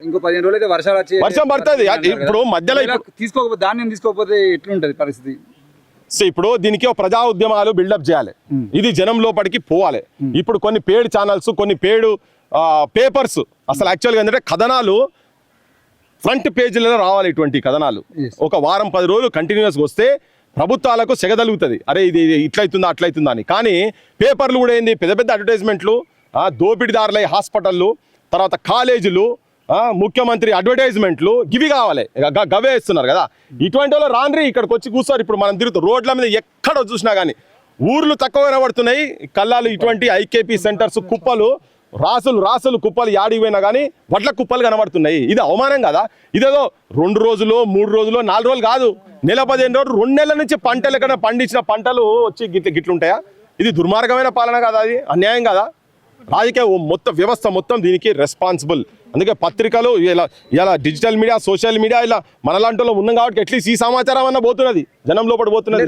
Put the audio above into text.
ఇంకో 15 రోజులు అయితే వర్షాలు వచ్చి వర్షం పడుతుంది ఇప్పుడు మధ్యలో తీసుకోకపోతే ధాన్యం తీసుకోకపోతే ఎట్లుంటది పరిస్థితి? సో ఇప్పుడు దీనికి ప్రజా ఉద్యమాలు బిల్డప్ చేయాలి, ఇది జనం లోపలికి పోవాలి. ఇప్పుడు కొన్ని పేడ్ ఛానల్స్, కొన్ని పేడు పేపర్స్, అసలు యాక్చువల్గా ఏంటంటే కథనాలు ఫ్రంట్ పేజీలలో రావాలి. ఇటువంటి కథనాలు ఒక వారం 10 రోజులు కంటిన్యూస్గా వస్తే ప్రభుత్వాలకు సెగదలుగుతుంది, అరే ఇది ఇట్లయితుందా అట్లయితుందా అని. కానీ పేపర్లు కూడా ఏంది, పెద్ద పెద్ద అడ్వర్టైజ్మెంట్లు, దోపిడీదారులై హాస్పిటళ్ళు, తర్వాత కాలేజీలు, ముఖ్యమంత్రి అడ్వర్టైజ్మెంట్లు ఇవి కావాలి, గవే ఇస్తున్నారు కదా. ఇటువంటి వాళ్ళు రాండ్రి ఇక్కడికి వచ్చి కూర్చోరు. ఇప్పుడు మనం తిరుగుతాం రోడ్ల మీద ఎక్కడ చూసినా కానీ ఊర్లు తక్కువ కనబడుతున్నాయి, కళ్ళాలు ఇటువంటి ఐకేపీ సెంటర్స్ కుప్పలు, రాసులు కుప్పలు యాడికి పోయినా కానీ వడ్ల కుప్పలు కనబడుతున్నాయి. ఇది అవమానం కదా. ఇదేదో 2 రోజులు 3 రోజులు 4 రోజులు కాదు, నెల 15 రోజులు 2 నెలల నుంచి పంటలు ఎక్కడ పండించిన పంటలు వచ్చి గిట్లుంటాయా? ఇది దుర్మార్గమైన పాలన కదా, అది అన్యాయం కదా. రాజకీయ మొత్తం వ్యవస్థ మొత్తం దీనికి రెస్పాన్సిబుల్. అందుకే పత్రికలు ఇలా డిజిటల్ మీడియా, సోషల్ మీడియా ఇలా మనలాంటి ఉన్నాం కాబట్టి అట్లీస్ట్ ఈ సమాచారం అన్న పోతున్నది, జనం లోపల పోతున్నది.